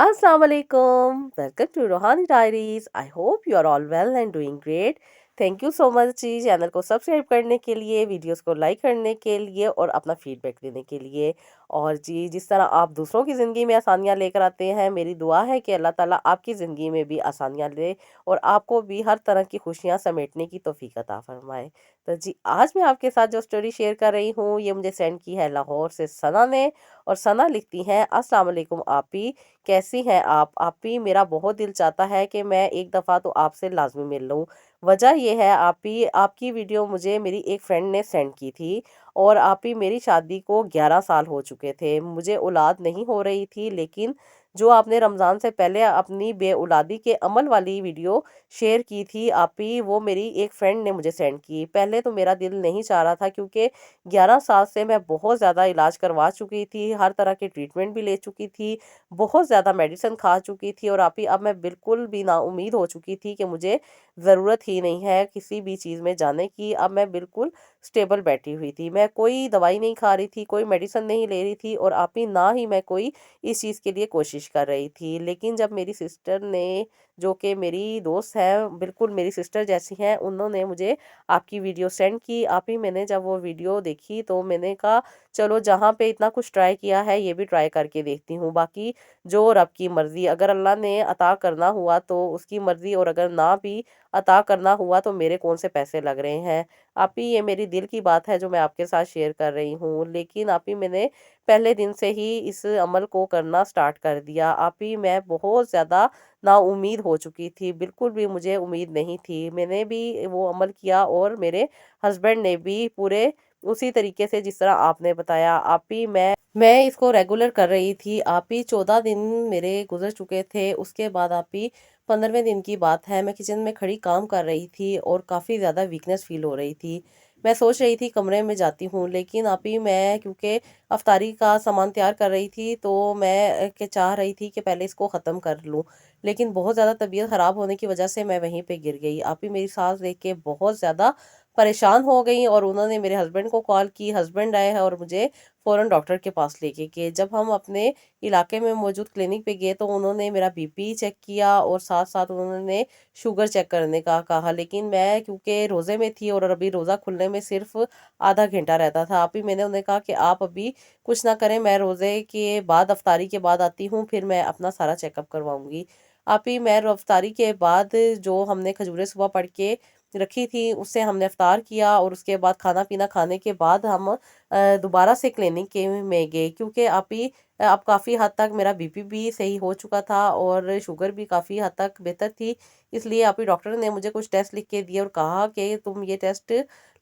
Assalamu alaikum. Welcome to Rohani Diaries. I hope you are all well and doing great. Thank you so much ji channel को subscribe करने के लिए, videos को like करने के लिए और अपना फीडबैक देने के लिए। और जी जिस तरह आप दूसरों की ज़िंदगी में आसानियाँ लेकर आते हैं, मेरी दुआ है कि अल्लाह ताला आपकी ज़िंदगी में भी आसानियाँ दे और आपको भी हर तरह की खुशियाँ समेटने की तौफीक अता फरमाए। तो जी आज मैं आपके साथ जो स्टोरी शेयर कर रही हूँ, ये मुझे सेंड की है लाहौर से सना ने। और सना लिखती हैं, अस्सलाम वालेकुम आपी, कैसी हैं आप? आपी, मेरा बहुत दिल चाहता है कि मैं एक दफ़ा तो आपसे लाज़मी मिल लूँ। वजह ये है आपी, आपकी वीडियो मुझे मेरी एक फ्रेंड ने सेंड की थी। और आपी, मेरी शादी को 11 साल हो चुके थे। मुझे औलाद नहीं हो रही थी, लेकिन जो आपने रमज़ान से पहले अपनी बेऔलादी के अमल वाली वीडियो शेयर की थी आपी, वो मेरी एक फ्रेंड ने मुझे सेंड की। पहले तो मेरा दिल नहीं चाह रहा था, क्योंकि 11 साल से मैं बहुत ज़्यादा इलाज करवा चुकी थी, हर तरह की ट्रीटमेंट भी ले चुकी थी, बहुत ज़्यादा मेडिसिन खा चुकी थी। और आप ही, अब मैं बिल्कुल भी नाउम्मीद हो चुकी थी कि मुझे ज़रूरत ही नहीं है किसी भी चीज़ में जाने की। अब मैं बिल्कुल स्टेबल बैठी हुई थी, मैं कोई दवाई नहीं खा रही थी, कोई मेडिसिन नहीं ले रही थी, और आप ही ना ही मैं कोई इस चीज़ के लिए कोशिश कर रही थी। लेकिन जब मेरी सिस्टर ने, जो कि मेरी दोस्त है, बिल्कुल मेरी सिस्टर जैसी हैं, उन्होंने मुझे आपकी वीडियो सेंड की। आप ही, मैंने जब वो वीडियो देखी तो मैंने कहा चलो, जहाँ पे इतना कुछ ट्राई किया है, ये भी ट्राई करके देखती हूँ। बाकी जो रब की मर्ज़ी, अगर अल्लाह ने अता करना हुआ तो उसकी मर्ज़ी, और अगर ना भी अता करना हुआ तो मेरे कौन से पैसे लग रहे हैं। आप ही, ये मेरी दिल की बात है जो मैं आपके साथ शेयर कर रही हूँ। लेकिन आप ही, मैंने पहले दिन से ही इस अमल को करना स्टार्ट कर दिया। आप ही, मैं बहुत ज़्यादा नाउम्मीद हो चुकी थी, बिल्कुल भी मुझे उम्मीद नहीं थी। मैंने भी वो अमल किया और मेरे हस्बैंड ने भी, पूरे उसी तरीके से जिस तरह आपने बताया। आप ही, मैं इसको रेगुलर कर रही थी। आप ही, 14 दिन मेरे गुजर चुके थे। उसके बाद आप ही, 15वें दिन की बात है, मैं किचन में खड़ी काम कर रही थी और काफ़ी ज़्यादा वीकनेस फील हो रही थी। मैं सोच रही थी कमरे में जाती हूँ, लेकिन आप ही, मैं क्योंकि अफ्तारी का सामान तैयार कर रही थी, तो मैं के चाह रही थी कि पहले इसको ख़त्म कर लूँ। लेकिन बहुत ज़्यादा तबीयत ख़राब होने की वजह से मैं वहीं पे गिर गई। आप ही, मेरी सास देख के बहुत ज़्यादा परेशान हो गई और उन्होंने मेरे हस्बैंड को कॉल की। हस्बैंड आए हैं और मुझे फ़ौरन डॉक्टर के पास लेके गए। जब हम अपने इलाके में मौजूद क्लिनिक पे गए, तो उन्होंने मेरा बीपी चेक किया और साथ साथ उन्होंने शुगर चेक करने का कहा। लेकिन मैं क्योंकि रोज़े में थी और अभी रोज़ा खुलने में सिर्फ आधा घंटा रहता था। आप ही, मैंने उन्हें कहा कि आप अभी कुछ ना करें, मैं रोज़े के बाद, अफ्तारी के बाद आती हूँ, फिर मैं अपना सारा चेकअप करवाऊंगी। आप ही, मैं अफ्तारी के बाद, जो हमने खजूरें सुबह पड़ के रखी थी, उससे हमने अफ्तार किया और उसके बाद खाना पीना खाने के बाद हम दोबारा से क्लिनिक के में गए, क्योंकि आप ही, अब काफ़ी हद तक मेरा बीपी भी सही हो चुका था और शुगर भी काफ़ी हद तक बेहतर थी। इसलिए आप ही, डॉक्टर ने मुझे कुछ टेस्ट लिख के दिए और कहा कि तुम ये टेस्ट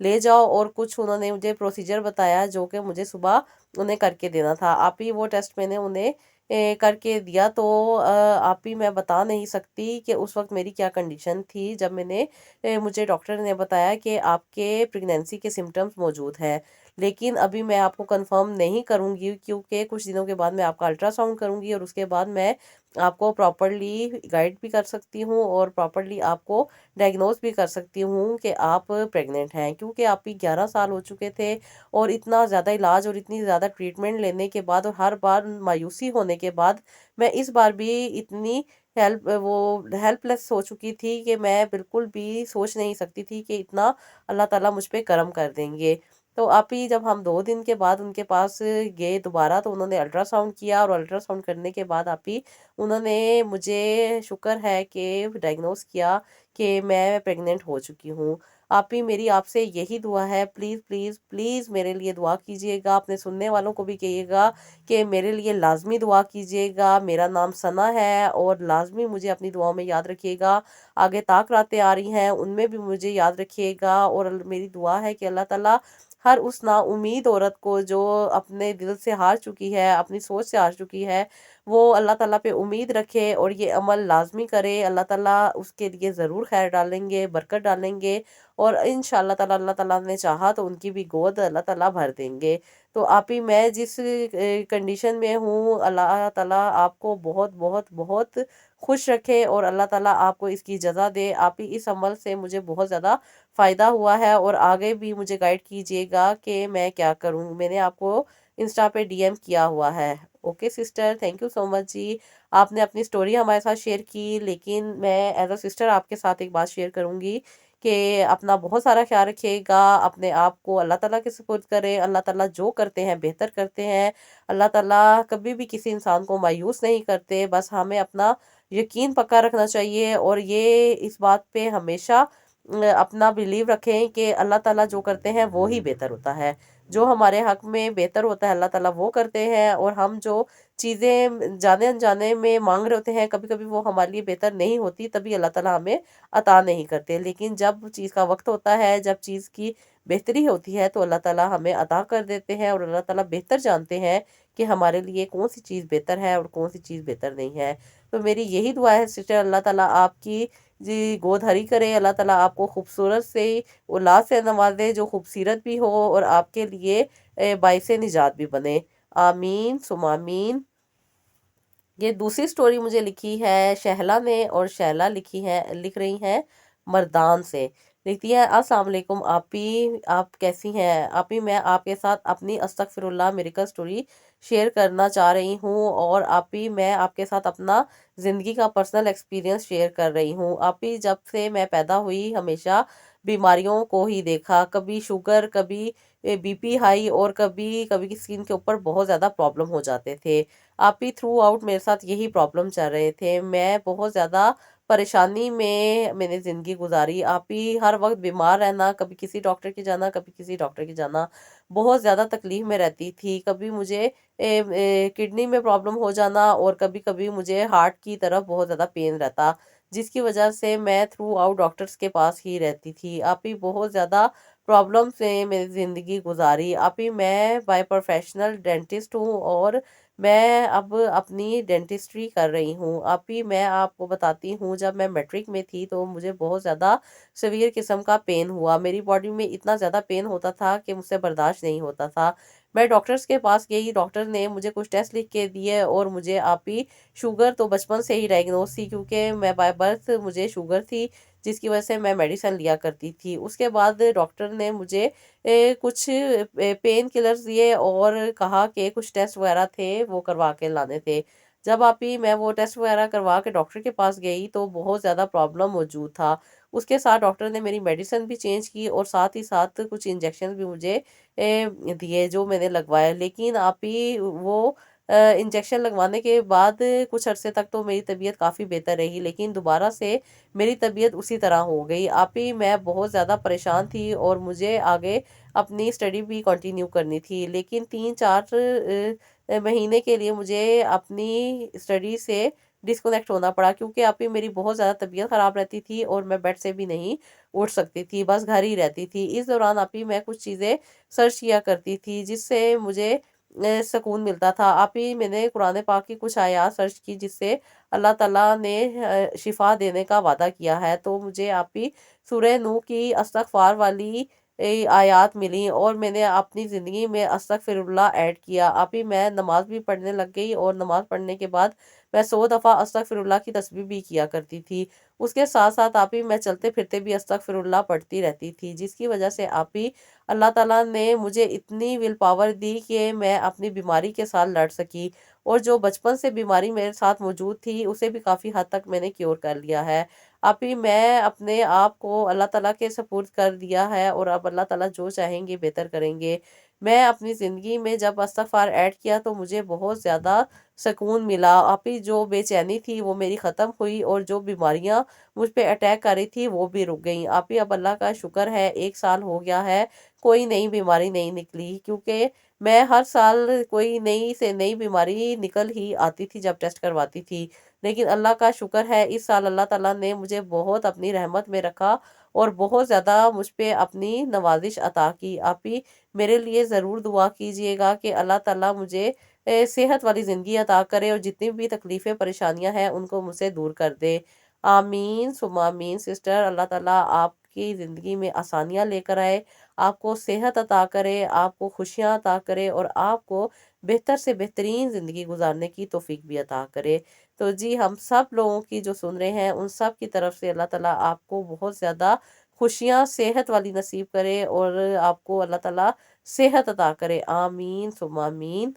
ले जाओ, और कुछ उन्होंने मुझे प्रोसीजर बताया जो कि मुझे सुबह उन्हें करके देना था। आप ही, वो टेस्ट मैंने उन्हें करके दिया। तो आप ही, मैं बता नहीं सकती कि उस वक्त मेरी क्या कंडीशन थी जब मुझे डॉक्टर ने बताया कि आपके प्रेगनेंसी के सिम्टम्स मौजूद हैं। लेकिन अभी मैं आपको कंफर्म नहीं करूंगी, क्योंकि कुछ दिनों के बाद मैं आपका अल्ट्रासाउंड करूंगी और उसके बाद मैं आपको प्रॉपरली गाइड भी कर सकती हूँ और प्रॉपरली आपको डायग्नोस भी कर सकती हूँ कि आप प्रेग्नेंट हैं। क्योंकि आप ही, 11 साल हो चुके थे और इतना ज़्यादा इलाज और इतनी ज़्यादा ट्रीटमेंट लेने के बाद और हर बार मायूसी होने के बाद, मैं इस बार भी इतनी हेल्पलेस हो चुकी थी कि मैं बिल्कुल भी सोच नहीं सकती थी कि इतना अल्लाह ताला मुझ पे करम कर देंगे। तो आप ही, जब हम 2 दिन के बाद उनके पास गए दोबारा, तो उन्होंने अल्ट्रासाउंड किया और अल्ट्रासाउंड करने के बाद आप ही, उन्होंने मुझे, शुक्र है कि डायग्नोस किया कि मैं प्रेग्नेंट हो चुकी हूँ। आप ही, मेरी आपसे यही दुआ है, प्लीज़ प्लीज़ प्लीज़ मेरे लिए दुआ कीजिएगा। अपने सुनने वालों को भी कहिएगा कि मेरे लिए लाज़मी दुआ कीजिएगा। मेरा नाम सना है और लाज़मी मुझे अपनी दुआओं में याद रखिएगा। आगे ताक रातें आ रही हैं, उनमें भी मुझे याद रखिएगा। और मेरी दुआ है कि अल्लाह ताला हर उस नाउम्मीद औरत को जो अपने दिल से हार चुकी है, अपनी सोच से हार चुकी है, वो अल्लाह ताला पे उम्मीद रखे और ये अमल लाज़मी करे। अल्लाह ताला उसके लिए ज़रूर खैर डालेंगे, बरकत डालेंगे, और इंशाअल्लाह ताला, अल्लाह ताला ने चाहा तो उनकी भी गोद अल्लाह ताला भर देंगे। तो आप ही, मैं जिस कंडीशन में हूँ, अल्लाह ताला आपको बहुत बहुत बहुत खुश रखे और अल्लाह ताला आपको इसकी जज़ा दे। आप ही, इस अमल से मुझे बहुत ज़्यादा फ़ायदा हुआ है और आगे भी मुझे गाइड कीजिएगा कि मैं क्या करूँ। मैंने आपको इंस्टा पे डीएम किया हुआ है। Okay sister, thank you so much जी। आपने अपनी स्टोरी हमारे साथ शेयर की, लेकिन मैं एज अ सिस्टर आपके साथ एक बात शेयर करूँगी कि अपना बहुत सारा ख्याल रखिएगा, अपने आप को अल्लाह ताला के सुपुर्द करें। अल्लाह ताला जो करते हैं बेहतर करते हैं। अल्लाह ताला कभी भी किसी इंसान को मायूस नहीं करते। बस हमें अपना यकीन पक्का रखना चाहिए और ये इस बात पे हमेशा अपना बिलीव रखें कि अल्लाह ताला जो करते हैं वो ही बेहतर होता है। जो हमारे हक में बेहतर होता है अल्लाह ताला वो करते हैं, और हम जो चीज़ें जाने अनजाने में मांग रहे होते हैं, कभी कभी वो हमारे लिए बेहतर नहीं होती, तभी अल्लाह ताला हमें अता नहीं करते। लेकिन जब चीज़ का वक्त होता है, जब चीज़ की बेहतरी होती है, तो अल्लाह ताला हमें अता कर देते हैं, और अल्लाह ताला बेहतर जानते हैं कि हमारे लिए कौन सी चीज़ बेहतर है और कौन सी चीज़ बेहतर नहीं है। तो मेरी यही दुआ है सिस्टर, अल्लाह ताला आपकी जी गोद हरी करे। अल्लाह ताला आपको खूबसूरत से औलाद से नवाजे, जो खूबसूरत भी हो और आपके लिए बाइसे निजात भी बने। आमीन सुम आमीन। ये दूसरी स्टोरी मुझे लिखी है शहला ने, और शहला लिख रही हैं मर्दान से। लिखती है, अस्सलाम वालेकुम आपी, आप कैसी हैं आपी? मैं आपके साथ अपनी अस्तगफिरुल्लाह मेरिकल स्टोरी शेयर करना चाह रही हूँ। और आपी मैं आपके साथ अपना ज़िंदगी का पर्सनल एक्सपीरियंस शेयर कर रही हूँ। आपी जब से मैं पैदा हुई हमेशा बीमारियों को ही देखा, कभी शुगर, कभी बीपी हाई, और कभी कभी स्किन के ऊपर बहुत ज़्यादा प्रॉब्लम हो जाते थे। आप ही थ्रू आउट मेरे साथ यही प्रॉब्लम चल रहे थे। मैं बहुत ज़्यादा परेशानी में मैंने ज़िंदगी गुजारी। आप ही हर वक्त बीमार रहना, कभी किसी डॉक्टर की जाना, कभी किसी डॉक्टर की जाना, बहुत ज़्यादा तकलीफ में रहती थी। कभी मुझे किडनी में प्रॉब्लम हो जाना, और कभी कभी मुझे हार्ट की तरफ बहुत ज़्यादा पेन रहता, जिसकी वजह से मैं थ्रू आउट डॉक्टर्स के पास ही रहती थी। आप ही बहुत ज़्यादा प्रॉब्लम से मेरी ज़िंदगी गुजारी। आप ही मैं बाय प्रोफेशनल डेंटिस्ट हूँ, और मैं अब अपनी डेंटिस्ट्री कर रही हूँ। आप ही मैं आपको बताती हूँ, जब मैं मैट्रिक में थी तो मुझे बहुत ज़्यादा सीवियर किस्म का पेन हुआ। मेरी बॉडी में इतना ज़्यादा पेन होता था कि मुझसे बर्दाश्त नहीं होता था। मैं डॉक्टर्स के पास गई, डॉक्टर ने मुझे कुछ टेस्ट लिख के दिए, और मुझे आप ही शुगर तो बचपन से ही डायग्नोस थी, क्योंकि मैं बाय बर्थ मुझे शुगर थी, जिसकी वजह से मैं मेडिसिन लिया करती थी। उसके बाद डॉक्टर ने मुझे कुछ पेन किलर्स दिए, और कहा कि कुछ टेस्ट वगैरह थे वो करवा के लाने थे। जब आप ही मैं वो टेस्ट वगैरह करवा के डॉक्टर के पास गई, तो बहुत ज़्यादा प्रॉब्लम मौजूद था। उसके साथ डॉक्टर ने मेरी मेडिसिन भी चेंज की, और साथ ही साथ कुछ इंजेक्शन भी मुझे दिए, जो मैंने लगवाए। लेकिन आप ही वो इंजेक्शन लगवाने के बाद कुछ अरसे तक तो मेरी तबीयत काफ़ी बेहतर रही, लेकिन दोबारा से मेरी तबीयत उसी तरह हो गई। आप ही मैं बहुत ज़्यादा परेशान थी, और मुझे आगे अपनी स्टडी भी कंटिन्यू करनी थी। लेकिन 3-4 महीने के लिए मुझे अपनी स्टडी से डिस्कनेक्ट होना पड़ा, क्योंकि आप ही मेरी बहुत ज़्यादा तबीयत ख़राब रहती थी, और मैं बेड से भी नहीं उठ सकती थी, बस घर ही रहती थी। इस दौरान आप ही मैं कुछ चीज़ें सर्च किया करती थी, जिससे मुझे सुकून मिलता था। आप ही मैंने कुरान पाक की कुछ आयत सर्च की, जिससे अल्लाह ताला ने शिफा देने का वादा किया है। तो मुझे आप ही सूरह नूह की इस्तग़फ़ार वाली आयत मिली, और मैंने अपनी ज़िंदगी में अस्तगफिरुल्लाह ऐड किया। आप ही मैं नमाज़ भी पढ़ने लग गई, और नमाज़ पढ़ने के बाद मैं 100 दफ़ा अस्तगफिरुल्लाह की तस्बीह भी किया करती थी। उसके साथ साथ आप ही मैं चलते फिरते भी अस्तगफिरुल्लाह पढ़ती रहती थी, जिसकी वजह से आप ही अल्लाह ताला ने मुझे इतनी विल पावर दी कि मैं अपनी बीमारी के साथ लड़ सकी, और जो बचपन से बीमारी मेरे साथ मौजूद थी उसे भी काफ़ी हद तक मैंने क्योर कर लिया है। अब ही मैं अपने आप को अल्लाह ताला के सपुर्द कर दिया है, और अब अल्लाह ताला जो चाहेंगे बेहतर करेंगे। मैं अपनी ज़िंदगी में जब इस्तग़फ़ार ऐड किया, तो मुझे बहुत ज़्यादा सुकून मिला। आप ही जो बेचैनी थी वो मेरी ख़त्म हुई, और जो बीमारियां मुझ पे अटैक कर रही थी वो भी रुक गई। आप ही अब अल्लाह का शुक्र है 1 साल हो गया है, कोई नई बीमारी नहीं निकली, क्योंकि मैं हर साल कोई नई से नई बीमारी निकल ही आती थी जब टेस्ट करवाती थी। लेकिन अल्लाह का शुक्र है, इस साल अल्लाह ताला ने मुझे बहुत अपनी रहमत में रखा, और बहुत ज़्यादा मुझ पे अपनी नवाजिश अता की। आप ही मेरे लिए ज़रूर दुआ कीजिएगा कि अल्लाह ताला मुझे सेहत वाली ज़िंदगी अता करे, और जितनी भी तकलीफ़ें परेशानियां हैं उनको मुझसे दूर कर दे। आमीन सुम्मा आमीन सिस्टर। अल्लाह ताला आपकी ज़िंदगी में आसानियाँ लेकर आए, आपको सेहत अता करे, आपको खुशियाँ अता करे, और आपको बेहतर से बेहतरीन ज़िंदगी गुजारने की तौफीक भी अता करे। तो जी हम सब लोगों की जो सुन रहे हैं उन सब की तरफ से अल्लाह ताला आपको बहुत ज़्यादा खुशियाँ सेहत वाली नसीब करे और आपको अल्लाह ताला सेहत अता करे। आमीन सुम्मा आमीन।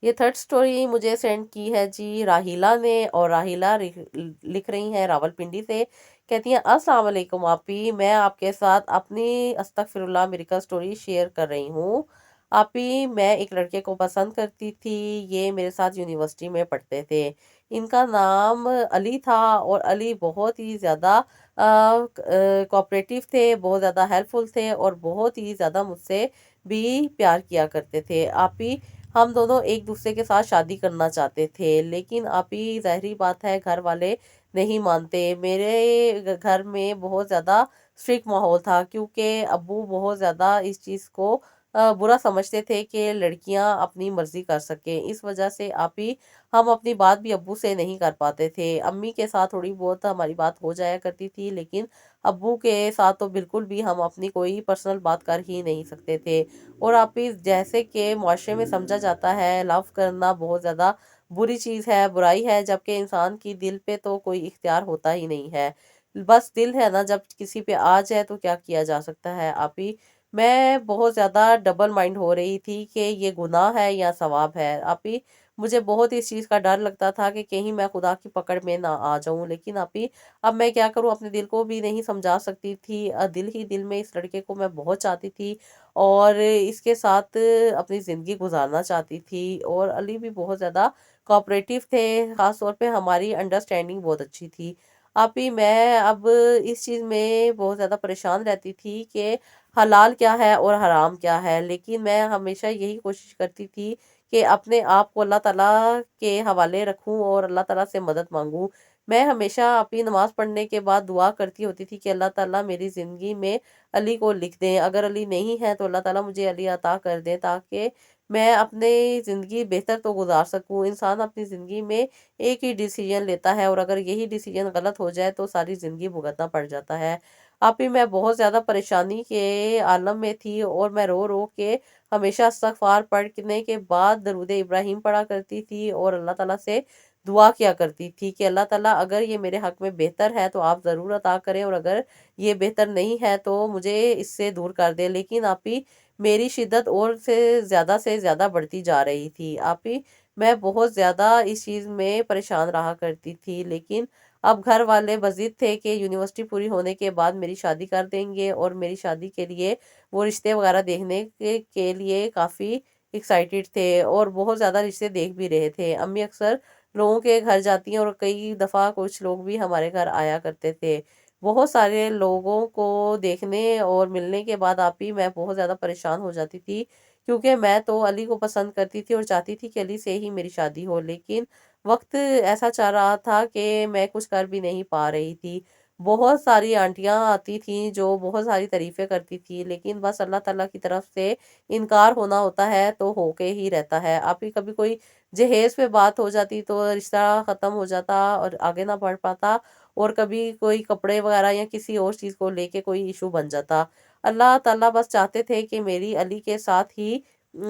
ये थर्ड स्टोरी मुझे सेंड की है जी राहिला ने, और राहिला लिख रही हैं रावलपिंडी से। कहती हैं अस्सलाम वालेकुम आपी, मैं आपके साथ अपनी अस्तगफिरुल्लाह मिराकल स्टोरी शेयर कर रही हूँ। आपी, मैं एक लड़के को पसंद करती थी, ये मेरे साथ यूनिवर्सिटी में पढ़ते थे। इनका नाम अली था और अली बहुत ही ज़्यादा कोऑपरेटिव थे, बहुत ज़्यादा हेल्पफुल थे और बहुत ही ज़्यादा मुझसे भी प्यार किया करते थे। आपी, हम दोनों एक दूसरे के साथ शादी करना चाहते थे, लेकिन अभी ज़ाहिरी बात है घर वाले नहीं मानते। मेरे घर में बहुत ज़्यादा स्ट्रिक्ट माहौल था, क्योंकि अब्बू बहुत ज़्यादा इस चीज़ को बुरा समझते थे कि लड़कियां अपनी मर्जी कर सकें। इस वजह से आप ही हम अपनी बात भी अब्बू से नहीं कर पाते थे। अम्मी के साथ थोड़ी बहुत हमारी बात हो जाया करती थी, लेकिन अब्बू के साथ तो बिल्कुल भी हम अपनी कोई पर्सनल बात कर ही नहीं सकते थे। और आप इस जैसे कि मुआशरे में समझा जाता है लव करना बहुत ज़्यादा बुरी चीज़ है, बुराई है, जबकि इंसान की दिल पे तो कोई इख्तियार होता ही नहीं है। बस दिल है ना, जब किसी पे आ जाए तो क्या किया जा सकता है। आप ही, मैं बहुत ज़्यादा डबल माइंड हो रही थी कि ये गुनाह है या सवाब है। आप ही, मुझे बहुत इस चीज़ का डर लगता था कि कहीं मैं खुदा की पकड़ में ना आ जाऊं। लेकिन आप ही, अब मैं क्या करूं, अपने दिल को भी नहीं समझा सकती थी। दिल ही दिल में इस लड़के को मैं बहुत चाहती थी और इसके साथ अपनी ज़िंदगी गुजारना चाहती थी। और अली भी बहुत ज़्यादा कोऑपरेटिव थे, ख़ास तौर पे हमारी अंडरस्टैंडिंग बहुत अच्छी थी। आप ही, मैं अब इस चीज़ में बहुत ज़्यादा परेशान रहती थी कि हलाल क्या है और हराम क्या है। लेकिन मैं हमेशा यही कोशिश करती थी कि अपने आप को अल्लाह ताला के हवाले रखूं और अल्लाह ताला से मदद मांगूं। मैं हमेशा अपनी नमाज पढ़ने के बाद दुआ करती होती थी कि अल्लाह ताला मेरी ज़िंदगी में अली को लिख दें। अगर अली नहीं है तो अल्लाह ताला मुझे अली अता कर दें, ताकि मैं अपनी ज़िंदगी बेहतर तो गुजार सकूं। इंसान अपनी ज़िंदगी में एक ही डिसीजन लेता है और अगर यही डिसीजन गलत हो जाए तो सारी ज़िंदगी भुगतना पड़ जाता है। आप ही, मैं बहुत ज़्यादा परेशानी के आलम में थी और मैं रो रो के हमेशा इस्तग़फ़ार पढ़ने के बाद दरूद इब्राहिम पढ़ा करती थी और अल्लाह ताला से दुआ किया करती थी कि अल्लाह ताला अगर ये मेरे हक़ में बेहतर है तो आप ज़रूर अता करें, और अगर ये बेहतर नहीं है तो मुझे इससे दूर कर दें। लेकिन आप ही, मेरी शिद्दत और से ज़्यादा बढ़ती जा रही थी। आप ही, मैं बहुत ज़्यादा इस चीज़ में परेशान रहा करती थी। लेकिन अब घर वाले बज़िद थे कि यूनिवर्सिटी पूरी होने के बाद मेरी शादी कर देंगे, और मेरी शादी के लिए वो रिश्ते वगैरह देखने के लिए काफ़ी एक्साइटेड थे और बहुत ज़्यादा रिश्ते देख भी रहे थे। अम्मी अक्सर लोगों के घर जाती हैं और कई दफ़ा कुछ लोग भी हमारे घर आया करते थे। बहुत सारे लोगों को देखने और मिलने के बाद आप ही, मैं बहुत ज़्यादा परेशान हो जाती थी, क्योंकि मैं तो अली को पसंद करती थी और चाहती थी कि अली से ही मेरी शादी हो। लेकिन वक्त ऐसा चल रहा था कि मैं कुछ कर भी नहीं पा रही थी। बहुत सारी आंटियां आती थीं जो बहुत सारी तारीफ़ें करती थी, लेकिन बस अल्लाह ताला की तरफ से इनकार होना होता है तो होके ही रहता है। आप ही, कभी कोई जहेज़ पे बात हो जाती तो रिश्ता ख़त्म हो जाता और आगे ना बढ़ पाता, और कभी कोई कपड़े वगैरह या किसी और चीज़ को लेके कोई इशू बन जाता। अल्लाह ताला बस चाहते थे कि मेरी अली के साथ ही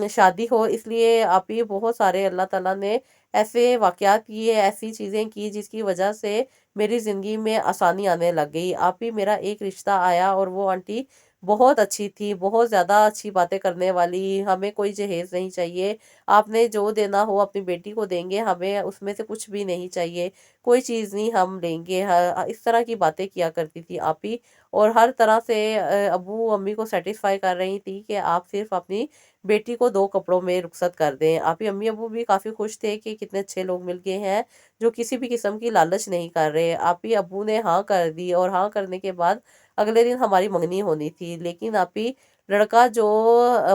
शादी हो, इसलिए आप ही, बहुत सारे अल्लाह ताला ने ऐसे वाक़यात किए, ऐसी चीज़ें की जिसकी वजह से मेरी ज़िंदगी में आसानी आने लग गई। आप ही, मेरा एक रिश्ता आया और वो आंटी बहुत अच्छी थी, बहुत ज़्यादा अच्छी बातें करने वाली। हमें कोई जहेज़ नहीं चाहिए, आपने जो देना हो अपनी बेटी को देंगे, हमें उसमें से कुछ भी नहीं चाहिए, कोई चीज़ नहीं हम लेंगे। इस तरह की बातें किया करती थी आप ही, और हर तरह से अब्बू अम्मी को सैटिस्फाई कर रही थी कि आप सिर्फ अपनी बेटी को 2 कपड़ों में रुखसत कर दें। आप ही, अम्मी अब्बू भी काफ़ी खुश थे कि कितने अच्छे लोग मिल गए हैं जो किसी भी किस्म की लालच नहीं कर रहे। आप ही, अब्बू ने हाँ कर दी और हाँ करने के बाद अगले दिन हमारी मंगनी होनी थी। लेकिन आप ही, लड़का जो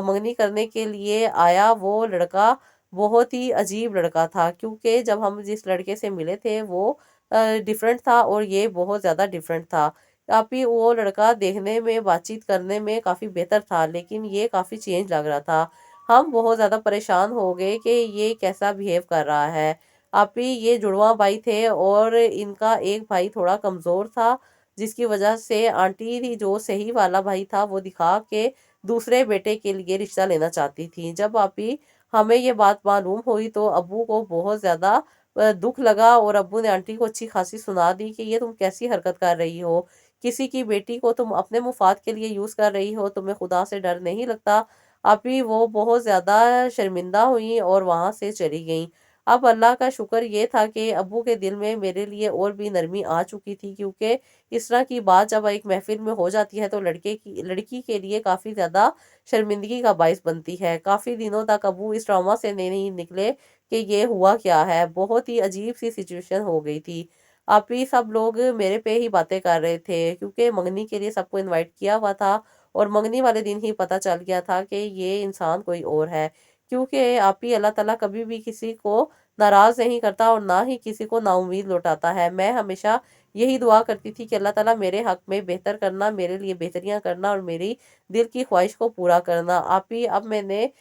मंगनी करने के लिए आया, वो लड़का बहुत ही अजीब लड़का था, क्योंकि जब हम जिस लड़के से मिले थे वो डिफरेंट था और ये बहुत ज़्यादा डिफरेंट था। काफ़ी वो लड़का देखने में, बातचीत करने में काफ़ी बेहतर था, लेकिन ये काफ़ी चेंज लग रहा था। हम बहुत ज़्यादा परेशान हो गए कि ये कैसा बिहेव कर रहा है। आप ही, ये जुड़वा भाई थे और इनका एक भाई थोड़ा कमज़ोर था, जिसकी वजह से आंटी थी जो सही वाला भाई था वो दिखा के दूसरे बेटे के लिए रिश्ता लेना चाहती थी। जब आप ही, हमें ये बात मालूम हुई तो अब्बू को बहुत ज़्यादा दुख लगा और अब्बू ने आंटी को अच्छी खासी सुना दी कि ये तुम कैसी हरकत कर रही हो, किसी की बेटी को तुम अपने मुफाद के लिए यूज़ कर रही हो, तुम्हें खुदा से डर नहीं लगता। अभी वो बहुत ज़्यादा शर्मिंदा हुई और वहाँ से चली गईं। अब अल्लाह का शुक्र ये था कि अब्बू के दिल में मेरे लिए और भी नरमी आ चुकी थी, क्योंकि इस तरह की बात जब एक महफिल में हो जाती है तो लड़की के लिए काफ़ी ज़्यादा शर्मिंदगी का बायस बनती है। काफ़ी दिनों तक अब्बू इस ट्रॉमा से नहीं निकले कि ये हुआ क्या है। बहुत ही अजीब सी सिचुएशन हो गई थी। आप ही सब लोग मेरे पे ही बातें कर रहे थे, क्योंकि मंगनी के लिए सबको इनवाइट किया हुआ था और मंगनी वाले दिन ही पता चल गया था कि ये इंसान कोई और है। क्योंकि आप ही अल्लाह ताला कभी भी किसी को नाराज़ नहीं करता और ना ही किसी को नाउम्मीद लौटाता है। मैं हमेशा यही दुआ करती थी कि अल्लाह ताला मेरे हक में बेहतर करना, मेरे लिए बेहतरियाँ करना और मेरी दिल की ख्वाहिश को पूरा करना। आप ही अब मैंने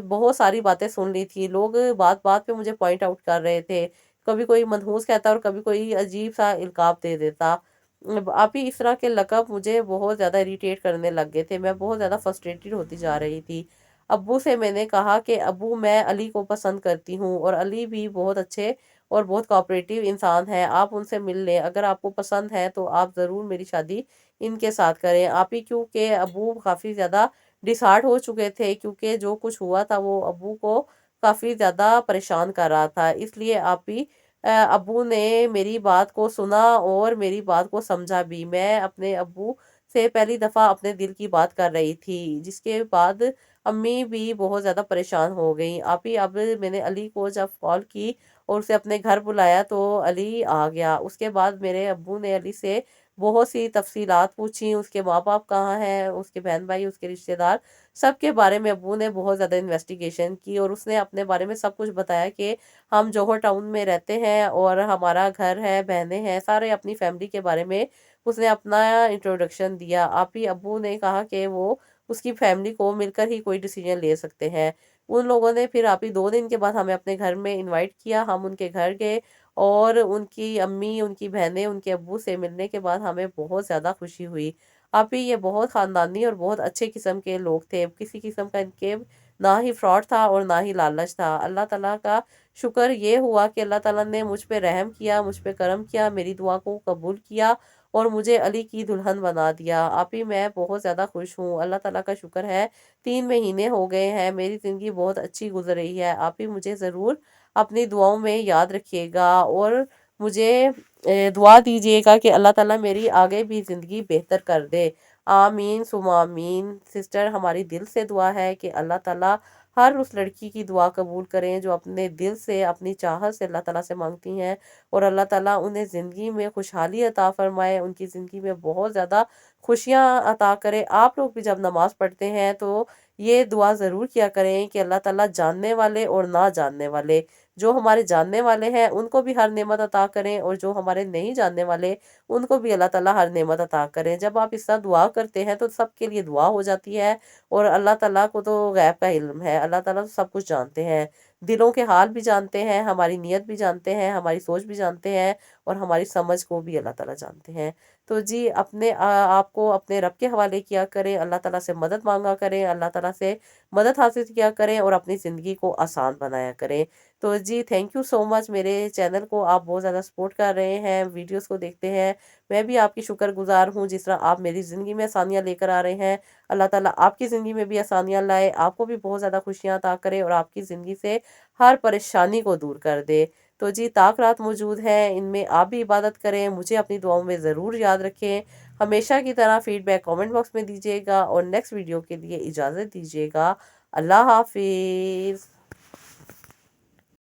बहुत सारी बातें सुन ली थी। लोग बात-बात पे मुझे पॉइंट आउट कर रहे थे। कभी कोई मनहूस कहता और कभी कोई अजीब-सा इल्काब दे देता। आप ही इस तरह के लक़ब मुझे बहुत ज़्यादा इरिटेट करने लग गए थे। मैं बहुत ज़्यादा फ्रस्ट्रेटेड होती जा रही थी। अब्बू से मैंने कहा कि अब्बू, मैं अली को पसंद करती हूँ और अली भी बहुत अच्छे और बहुत कोऑपरेटिव इंसान है। आप उनसे मिल लें। अगर आपको पसंद है तो आप ज़रूर मेरी शादी इनके साथ करें। आप ही क्योंकि अब्बू काफ़ी ज़्यादा डिसहार्ट हो चुके थे, क्योंकि जो कुछ हुआ था वो अब्बू को काफ़ी ज़्यादा परेशान कर रहा था। इसलिए आप ही अब्बू ने मेरी बात को सुना और मेरी बात को समझा भी। मैं अपने अब्बू से पहली दफ़ा अपने दिल की बात कर रही थी, जिसके बाद अम्मी भी बहुत ज़्यादा परेशान हो गईं। आप ही अब मैंने अली को जब कॉल की और उसे अपने घर बुलाया तो अली आ गया। उसके बाद मेरे अब्बू ने अली से बहुत सी तफ़सीलात पूछी, उसके माँ-बाप कहाँ हैं, उसके बहन-भाई, उसके रिश्तेदार, सबके बारे में अब्बू ने बहुत ज़्यादा इन्वेस्टिगेशन की और उसने अपने बारे में सब कुछ बताया कि हम जौहर टाउन में रहते हैं और हमारा घर है, बहनें हैं, सारे अपनी फैमिली के बारे में उसने अपना इंट्रोडक्शन दिया। आप ही अब्बू ने कहा कि वो उसकी फैमिली को मिलकर ही कोई डिसीजन ले सकते हैं। उन लोगों ने फिर आप ही 2 दिन के बाद हमें अपने घर में इनवाइट किया। हम उनके घर गए और उनकी अम्मी, उनकी बहनें, उनके अब्बू से मिलने के बाद हमें बहुत ज़्यादा खुशी हुई। आप ही ये बहुत ख़ानदानी और बहुत अच्छे किस्म के लोग थे। किसी किस्म का इनके ना ही फ्रॉड था और ना ही लालच था। अल्लाह ताला का शुक्र ये हुआ कि अल्लाह ताला ने मुझ पे रहम किया, मुझ पे करम किया, मेरी दुआ को कबूल किया और मुझे अली की दुल्हन बना दिया। आप ही मैं बहुत ज़्यादा खुश हूँ। अल्लाह ताला का शुक्र है 3 महीने हो गए हैं, मेरी ज़िंदगी बहुत अच्छी गुज़र रही है। आप ही मुझे ज़रूर अपनी दुआओं में याद रखिएगा और मुझे दुआ दीजिएगा कि अल्लाह ताला मेरी आगे भी ज़िंदगी बेहतर कर दे। आमीन सुम्मा आमीन। सिस्टर, हमारी दिल से दुआ है कि अल्लाह ताला हर उस लड़की की दुआ कबूल करें जो अपने दिल से, अपनी चाहत से अल्लाह ताला से मांगती हैं और अल्लाह ताला उन्हें ज़िंदगी में खुशहाली अता फ़रमाए, उनकी ज़िंदगी में बहुत ज़्यादा खुशियाँ अता करे। आप लोग भी जब नमाज़ पढ़ते हैं तो ये दुआ ज़रूर किया करें कि अल्लाह ताला जानने वाले और ना जानने वाले, जो हमारे जानने वाले हैं उनको भी हर नेमत अता करें और जो हमारे नहीं जानने वाले उनको भी अल्लाह ताला हर नेमत अता करें। जब आप इस तरह दुआ करते हैं तो सबके लिए दुआ हो जाती है और अल्लाह ताला को तो गैब का इल्म है। अल्लाह ताला तो सब कुछ जानते हैं। दिलों के हाल भी जानते हैं, हमारी नीयत भी जानते हैं, हमारी सोच भी जानते हैं और हमारी समझ को भी अल्लाह ताला जानते हैं। तो जी, अपने आप को अपने रब के हवाले किया करें, अल्लाह ताला से मदद माँगा करें, अल्लाह ताला से मदद हासिल किया करें और अपनी ज़िंदगी को आसान बनाया करें। तो जी, थैंक यू सो मच। मेरे चैनल को आप बहुत ज़्यादा सपोर्ट कर रहे हैं, वीडियोज़ को देखते हैं। मैं भी आपकी शुक्रगुज़ार हूँ, जिस तरह आप मेरी ज़िंदगी में आसानियाँ लेकर आ रहे हैं। अल्लाह ताला आपकी ज़िंदगी में भी आसानियाँ लाए, आपको भी बहुत ज़्यादा खुशियाँ अता करे और आपकी ज़िंदगी से हर परेशानी को दूर कर दे। तो जी, ताक रात मौजूद है, इनमें आप भी इबादत करें, मुझे अपनी दुआओं में ज़रूर याद रखें। हमेशा की तरह फ़ीडबैक कमेंट बॉक्स में दीजिएगा और नेक्स्ट वीडियो के लिए इजाज़त दीजिएगा। अल्लाह हाफ़िज़।